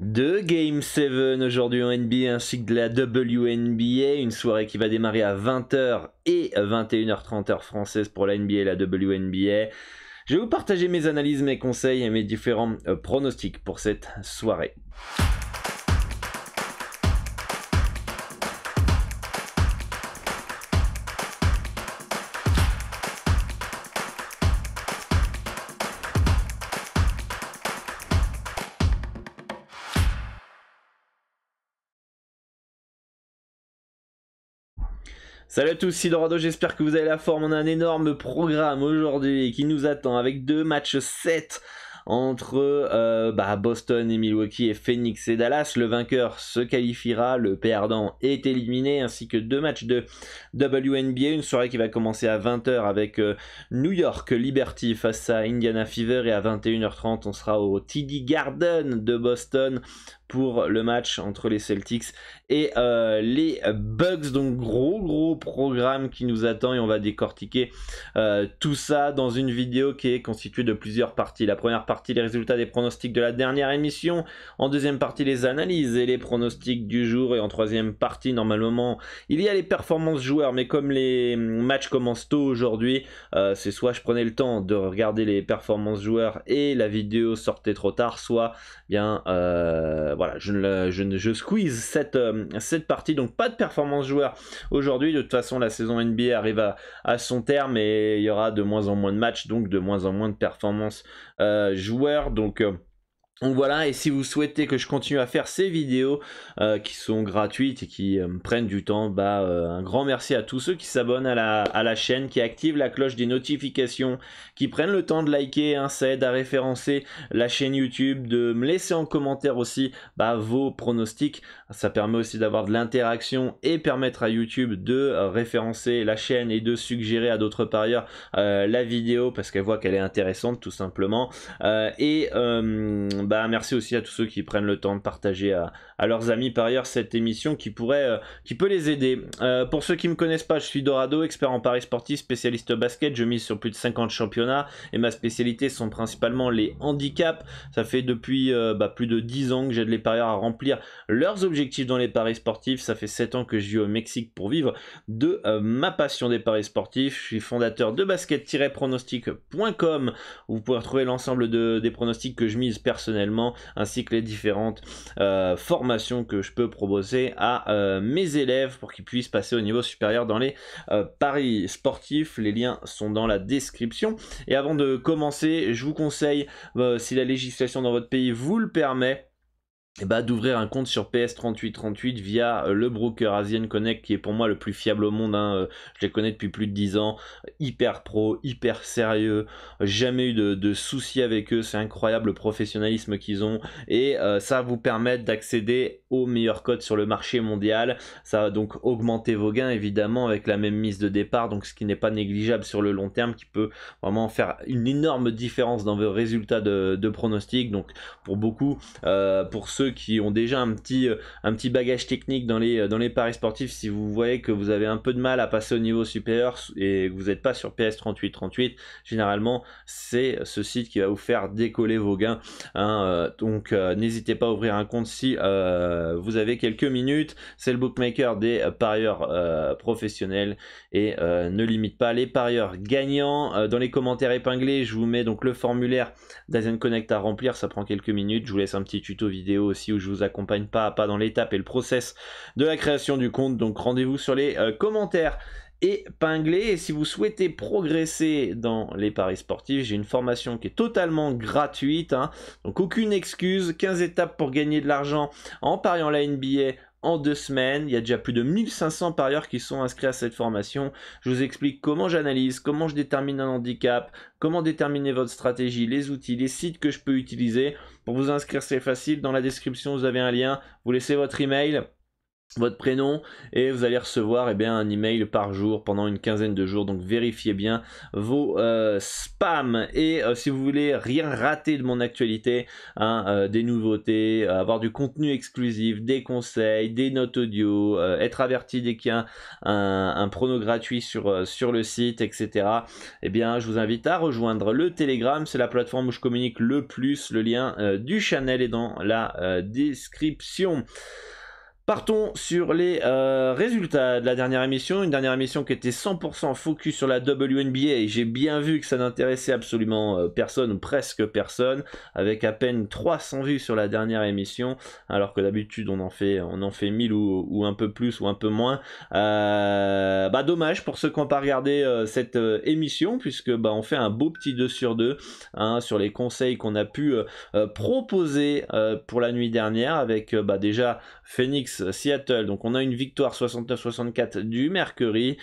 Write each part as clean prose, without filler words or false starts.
De Game 7 aujourd'hui en NBA ainsi que de la WNBA, une soirée qui va démarrer à 20h et 21h30 heure française pour la NBA et la WNBA. Je vais vous partager mes analyses, mes conseils et mes différents pronostics pour cette soirée. Salut à tous, c'est Dorado, j'espère que vous avez la forme. On a un énorme programme aujourd'hui qui nous attend avec deux matchs 7 entre Boston et Milwaukee et Phoenix et Dallas. Le vainqueur se qualifiera, le perdant est éliminé, ainsi que deux matchs de WNBA. Une soirée qui va commencer à 20h avec New York Liberty face à Indiana Fever, et à 21h30 on sera au TD Garden de Boston pour le match entre les Celtics et les Bucks. Donc gros programme qui nous attend, et on va décortiquer tout ça dans une vidéo qui est constituée de plusieurs parties. La première partie, les résultats des pronostics de la dernière émission. En deuxième partie, les analyses et les pronostics du jour. Et en troisième partie, normalement, il y a les performances joueurs. Mais comme les matchs commencent tôt aujourd'hui, c'est soit je prenais le temps de regarder les performances joueurs et la vidéo sortait trop tard, soit bien voilà, je squeeze cette partie. Donc pas de performance joueur aujourd'hui. De toute façon, la saison NBA arrive à son terme et il y aura de moins en moins de matchs, donc de moins en moins de performances joueurs. Donc voilà, et si vous souhaitez que je continue à faire ces vidéos qui sont gratuites et qui me prennent du temps, un grand merci à tous ceux qui s'abonnent à la chaîne, qui activent la cloche des notifications, qui prennent le temps de liker, hein, ça aide à référencer la chaîne YouTube, de me laisser en commentaire aussi vos pronostics. Ça permet aussi d'avoir de l'interaction et permettre à YouTube de référencer la chaîne et de suggérer à d'autres parieurs la vidéo parce qu'elle voit qu'elle est intéressante tout simplement. Merci aussi à tous ceux qui prennent le temps de partager à leurs amis parieurs cette émission qui peut les aider. Pour ceux qui ne me connaissent pas, je suis Dorado, expert en paris sportif, spécialiste basket. Je mise sur plus de 50 championnats et ma spécialité sont principalement les handicaps. Ça fait depuis plus de 10 ans que j'aide les parieurs à remplir leurs objectifs dans les paris sportifs. Ça fait 7 ans que je vis au Mexique pour vivre de ma passion des paris sportifs. Je suis fondateur de basket-pronostic.com où vous pouvez retrouver l'ensemble des pronostics que je mise personnellement, ainsi que les différentes formations que je peux proposer à mes élèves pour qu'ils puissent passer au niveau supérieur dans les paris sportifs. Les liens sont dans la description. Et avant de commencer, je vous conseille, si la législation dans votre pays vous le permet, d'ouvrir un compte sur PS3838 via le broker Asian Connect, qui est pour moi le plus fiable au monde, hein. Je les connais depuis plus de 10 ans, hyper pro, hyper sérieux, jamais eu de soucis avec eux. C'est incroyable le professionnalisme qu'ils ont, et ça va vous permettre d'accéder aux meilleurs codes sur le marché mondial. Ça va donc augmenter vos gains évidemment avec la même mise de départ, donc ce qui n'est pas négligeable sur le long terme, qui peut vraiment faire une énorme différence dans vos résultats de pronostic. Donc pour beaucoup, pour ceux qui ont déjà un petit bagage technique dans les paris sportifs, si vous voyez que vous avez un peu de mal à passer au niveau supérieur et que vous n'êtes pas sur PS3838, généralement c'est ce site qui va vous faire décoller vos gains, hein. Donc n'hésitez pas à ouvrir un compte si vous avez quelques minutes. C'est le bookmaker des parieurs professionnels, et ne limite pas les parieurs gagnants. Dans les commentaires épinglés, je vous mets donc le formulaire d'Asian Connect à remplir, ça prend quelques minutes. Je vous laisse un petit tuto vidéo aussi où je vous accompagne pas à pas dans l'étape et le process de la création du compte. Donc rendez-vous sur les commentaires épinglés. Et si vous souhaitez progresser dans les paris sportifs, j'ai une formation qui est totalement gratuite, hein. Donc aucune excuse, 15 étapes pour gagner de l'argent en pariant la NBA en 2 semaines. Il y a déjà plus de 1500 parieurs qui sont inscrits à cette formation. Je vous explique comment j'analyse, comment je détermine un handicap, comment déterminer votre stratégie, les outils, les sites que je peux utiliser. Pour vous inscrire, c'est facile, dans la description vous avez un lien, vous laissez votre email votre prénom et vous allez recevoir un email par jour pendant une quinzaine de jours, donc vérifiez bien vos spams. Et si vous voulez rien rater de mon actualité, des nouveautés, avoir du contenu exclusif, des conseils, des notes audio, être averti dès qu'il y a un prono gratuit sur le site, etc., je vous invite à rejoindre le Telegram. C'est la plateforme où je communique le plus. Le lien du channel est dans la description. Partons sur les résultats de la dernière émission, une dernière émission qui était 100% focus sur la WNBA, et j'ai bien vu que ça n'intéressait absolument personne ou presque personne, avec à peine 300 vues sur la dernière émission, alors que d'habitude on en fait 1000 ou un peu plus ou un peu moins. Dommage pour ceux qui n'ont pas regardé cette émission, puisque on fait un beau petit 2 sur 2 sur les conseils qu'on a pu proposer pour la nuit dernière, avec déjà Phoenix, Seattle, donc on a une victoire 69-64 du Mercury.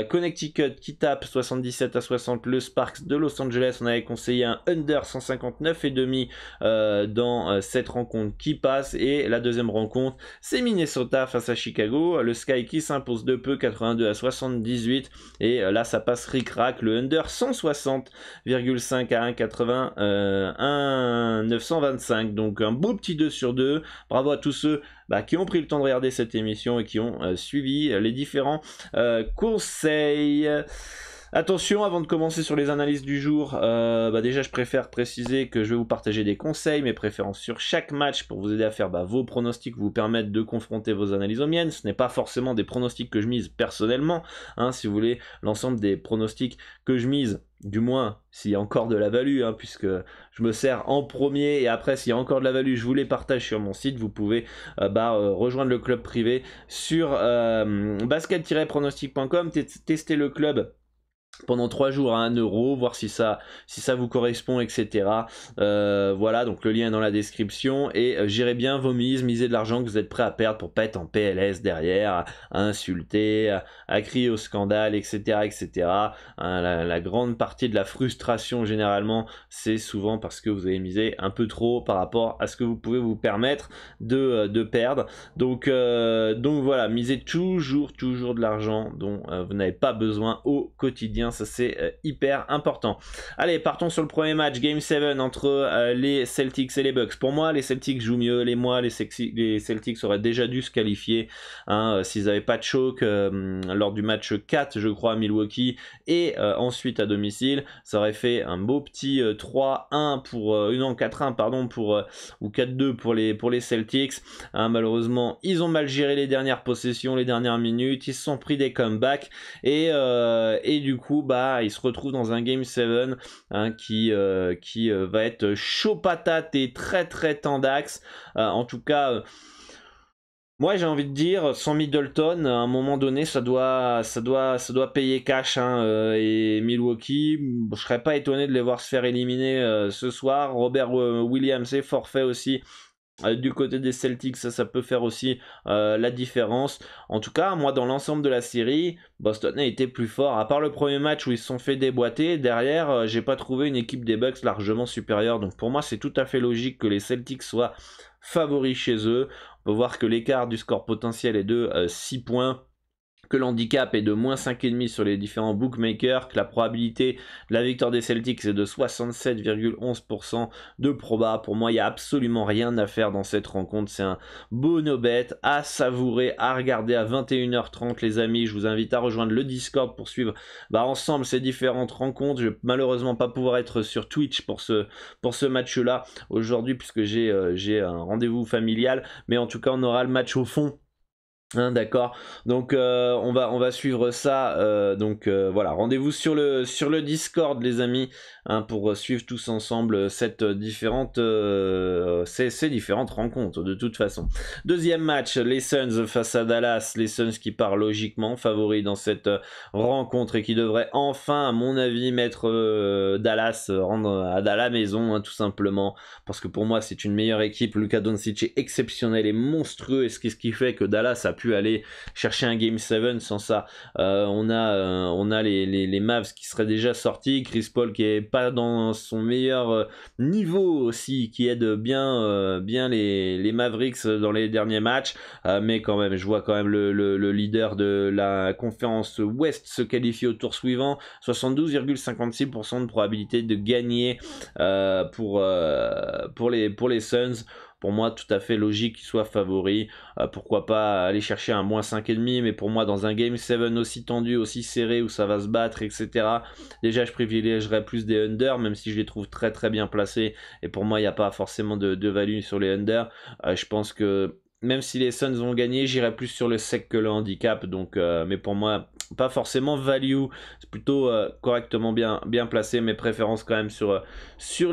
Connecticut qui tape 77-60 le Sparks de Los Angeles. On avait conseillé un under 159,5 dans cette rencontre qui passe. Et la deuxième rencontre, c'est Minnesota face à Chicago. Le Sky qui s'impose de peu, 82-78. Et là, ça passe ric-rac. Le under 160,5 à 1,80, 925. Donc un beau petit 2 sur 2. Bravo à tous ceux qui ont pris le temps de regarder cette émission et qui ont suivi les différents conseils. Attention, avant de commencer sur les analyses du jour, déjà je préfère préciser que je vais vous partager des conseils, mes préférences sur chaque match pour vous aider à faire vos pronostics, vous permettre de confronter vos analyses aux miennes. Ce n'est pas forcément des pronostics que je mise personnellement, si vous voulez, l'ensemble des pronostics que je mise, du moins s'il y a encore de la value, puisque je me sers en premier, et après s'il y a encore de la value je vous les partage sur mon site. Vous pouvez rejoindre le club privé sur basket-pronostic.com, tester le club pendant 3 jours à 1 euro, voir si ça vous correspond, etc. Voilà, donc le lien est dans la description. Et gérez bien vos mises, misez de l'argent que vous êtes prêt à perdre pour pas être en PLS derrière, à insulter, à crier au scandale, etc., etc. La grande partie de la frustration généralement, c'est souvent parce que vous avez misé un peu trop par rapport à ce que vous pouvez vous permettre de perdre. Donc voilà, misez toujours de l'argent dont vous n'avez pas besoin au quotidien. Ça c'est hyper important. Allez, partons sur le premier match, Game 7 entre les Celtics et les Bucks. Pour moi, les Celtics jouent mieux. Les Celtics auraient déjà dû se qualifier s'ils n'avaient pas de choc lors du match 4, je crois, à Milwaukee, et ensuite à domicile. Ça aurait fait un beau petit 3-1 pour... non, 4-1, pardon, ou 4-2 pour les Celtics. Malheureusement, ils ont mal géré les dernières possessions, les dernières minutes. Ils se sont pris des comebacks, et du coup, il se retrouve dans un Game 7 qui va être chaud patate et très très tendax. En tout cas, moi j'ai envie de dire, sans Middleton, à un moment donné, ça doit payer cash. Et Milwaukee, je serais pas étonné de les voir se faire éliminer ce soir. Robert Williams est forfait aussi. Du côté des Celtics, ça peut faire aussi la différence. En tout cas, moi, dans l'ensemble de la série, Boston a été plus fort. À part le premier match où ils se sont fait déboîter, derrière, j'ai pas trouvé une équipe des Bucks largement supérieure. Donc pour moi, c'est tout à fait logique que les Celtics soient favoris chez eux. On peut voir que l'écart du score potentiel est de 6 points. Que l'handicap est de moins 5,5 sur les différents bookmakers, que la probabilité de la victoire des Celtics est de 67,11% de proba. Pour moi, il n'y a absolument rien à faire dans cette rencontre. C'est un beau no-bet à savourer, à regarder à 21h30, les amis. Je vous invite à rejoindre le Discord pour suivre ensemble ces différentes rencontres. Je ne vais malheureusement pas pouvoir être sur Twitch pour ce match-là aujourd'hui, puisque j'ai un rendez-vous familial. Mais en tout cas, on aura le match au fond. D'accord, donc on va suivre ça. Voilà, rendez-vous sur le Discord, les amis, pour suivre tous ensemble ces différentes rencontres de toute façon. Deuxième match, les Suns face à Dallas. Les Suns qui partent logiquement favoris dans cette rencontre et qui devraient enfin, à mon avis, mettre Dallas, rendre à la maison, tout simplement, parce que pour moi c'est une meilleure équipe. Luka Doncic est exceptionnel et monstrueux, et ce qui fait que Dallas a pu aller chercher un Game 7 sans ça. On a les Mavs qui seraient déjà sortis, Chris Paul qui est pas dans son meilleur niveau aussi, qui aide bien les Mavericks dans les derniers matchs, mais quand même je vois quand même le leader de la conférence Ouest se qualifier au tour suivant, 72,56% de probabilité de gagner pour les Suns. Pour moi, tout à fait logique qu'il soit favori. Pourquoi pas aller chercher un -5,5, mais pour moi, dans un Game 7 aussi tendu, aussi serré, où ça va se battre, etc., déjà, je privilégierais plus des under, même si je les trouve très très bien placés. Et pour moi, il n'y a pas forcément de value sur les under. Je pense que même si les Suns vont gagner, j'irai plus sur le sec que le handicap. Donc, mais pour moi, pas forcément value. C'est plutôt correctement bien placé. Mes préférences quand même sur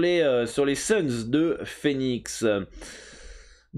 les Suns de Phoenix.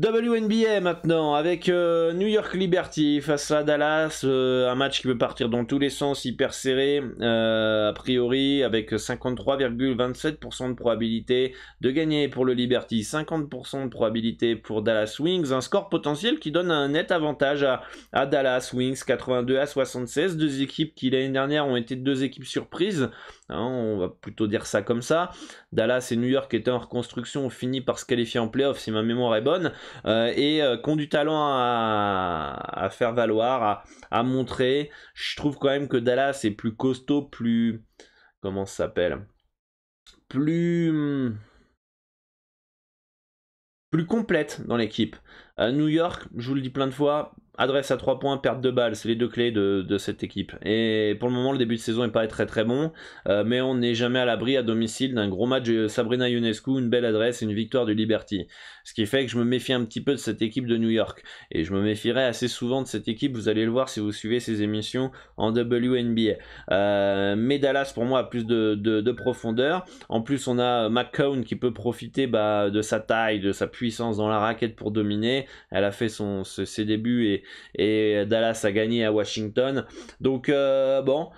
WNBA maintenant avec New York Liberty face à Dallas, un match qui peut partir dans tous les sens, hyper serré a priori, avec 53,27% de probabilité de gagner pour le Liberty, 50% de probabilité pour Dallas Wings, un score potentiel qui donne un net avantage à Dallas Wings, 82-76, deux équipes qui l'année dernière ont été deux équipes surprises, hein, on va plutôt dire ça comme ça. Dallas et New York étaient en reconstruction, ont fini par se qualifier en playoff si ma mémoire est bonne, et qui ont du talent à faire valoir, à montrer. Je trouve quand même que Dallas est plus costaud, plus... comment ça s'appelle, plus complète dans l'équipe. New York, je vous le dis plein de fois, adresse à 3 points, perte de balles, c'est les deux clés de cette équipe. Et pour le moment, le début de saison n'est pas très très bon, mais on n'est jamais à l'abri à domicile d'un gros match de Sabrina Ionescu, une belle adresse et une victoire du Liberty. Ce qui fait que je me méfie un petit peu de cette équipe de New York. Et je me méfierai assez souvent de cette équipe, vous allez le voir si vous suivez ces émissions en WNBA. Mais Dallas, pour moi, a plus de profondeur. En plus, on a McCown qui peut profiter de sa taille, de sa puissance dans la raquette pour dominer. Elle a fait ses débuts et Dallas a gagné à Washington. Donc bon,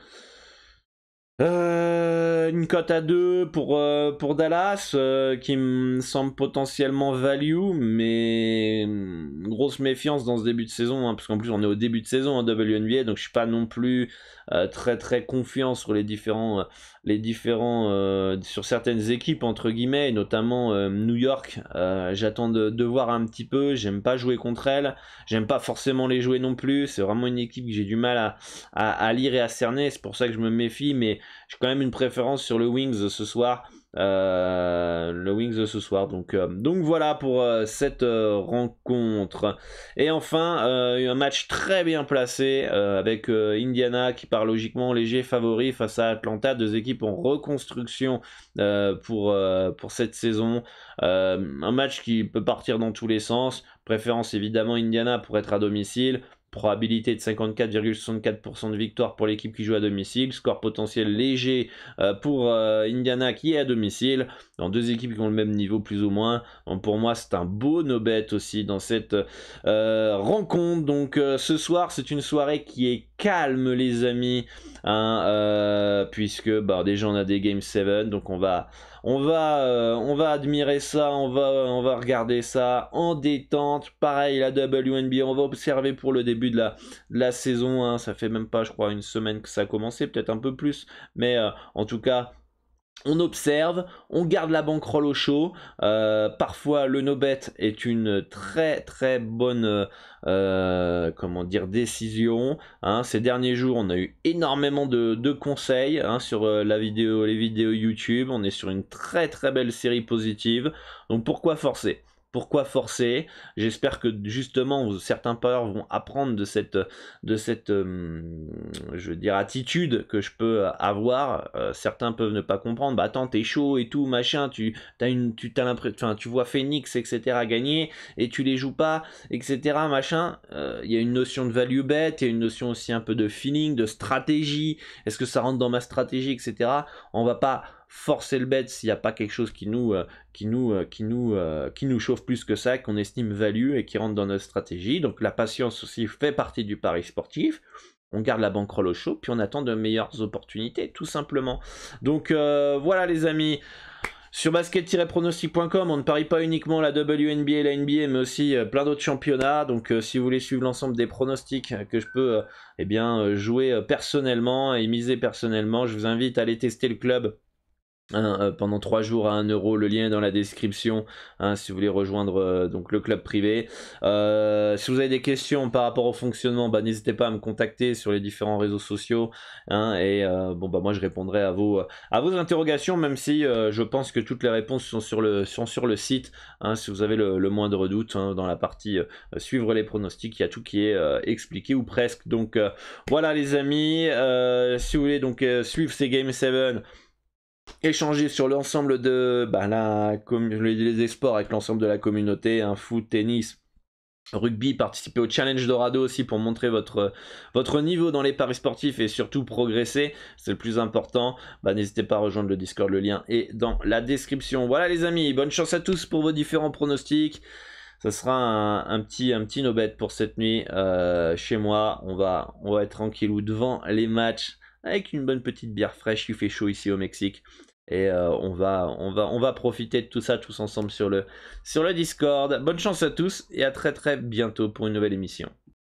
une cote à 2 pour Dallas qui me semble potentiellement value, mais grosse méfiance dans ce début de saison, hein, parce qu'en plus on est au début de saison en WNBA, donc je suis pas non plus très très confiant sur les différents sur certaines équipes entre guillemets, et notamment New York. J'attends de voir un petit peu. J'aime pas jouer contre elle, j'aime pas forcément les jouer non plus. C'est vraiment une équipe que j'ai du mal à lire et à cerner, c'est pour ça que je me méfie, mais j'ai quand même une préférence sur le Wings ce soir. Donc voilà pour cette rencontre. Et enfin un match très bien placé avec Indiana qui part logiquement léger favori face à Atlanta, deux équipes en reconstruction pour cette saison. Un match qui peut partir dans tous les sens, préférence évidemment Indiana pour être à domicile. Probabilité de 54,64% de victoire pour l'équipe qui joue à domicile. Score potentiel léger pour Indiana qui est à domicile. Dans deux équipes qui ont le même niveau plus ou moins. Donc pour moi c'est un beau no-bet aussi dans cette rencontre. Donc ce soir c'est une soirée qui est calme les amis, hein, puisque déjà on a des Game 7. Donc on va admirer ça, on va regarder ça en détente. Pareil, la WNBA, on va observer pour le début de la saison, hein. Ça fait même pas, je crois, une semaine que ça a commencé, peut-être un peu plus, mais en tout cas, on observe, on garde la bankroll au chaud. Parfois le no-bet est une très très bonne décision, hein. Ces derniers jours on a eu énormément de conseils, hein, sur les vidéos YouTube. On est sur une très très belle série positive, donc pourquoi forcer? J'espère que justement certains parieurs vont apprendre de cette attitude que je peux avoir. Certains peuvent ne pas comprendre. Attends, t'es chaud et tout machin, tu vois Phoenix etc gagner et tu les joues pas etc machin. Il y a une notion de value bet, il y a une notion aussi un peu de feeling, de stratégie. Est-ce que ça rentre dans ma stratégie etc. On va pas forcer le bet s'il n'y a pas quelque chose qui nous chauffe plus que ça, qu'on estime value et qui rentre dans notre stratégie. Donc la patience aussi fait partie du pari sportif. On garde la bankroll au chaud, puis on attend de meilleures opportunités, tout simplement. Donc voilà les amis, Sur basket-pronostic.com, on ne parie pas uniquement la WNBA et la NBA, mais aussi plein d'autres championnats. Donc si vous voulez suivre l'ensemble des pronostics que je peux jouer personnellement et miser personnellement, je vous invite à aller tester le club. Pendant 3 jours à 1 euro, le lien est dans la description si vous voulez rejoindre donc le club privé. Si vous avez des questions par rapport au fonctionnement, n'hésitez pas à me contacter sur les différents réseaux sociaux moi je répondrai à vos interrogations, même si je pense que toutes les réponses sont sur le site. Si vous avez le moindre doute dans la partie suivre les pronostics, il y a tout qui est expliqué ou presque. Donc voilà les amis, si vous voulez donc suivre ces Game 7, échanger sur l'ensemble de les sports avec l'ensemble de la communauté, foot, tennis, rugby, participer au challenge Dorado aussi pour montrer votre niveau dans les paris sportifs et surtout progresser, c'est le plus important. N'hésitez pas à rejoindre le Discord, le lien est dans la description. Voilà les amis, bonne chance à tous pour vos différents pronostics. Ça sera un petit no-bet pour cette nuit chez moi. On va être tranquillou devant les matchs avec une bonne petite bière fraîche. Il fait chaud ici au Mexique et on va profiter de tout ça tous ensemble sur le Discord. Bonne chance à tous et à très très bientôt pour une nouvelle émission.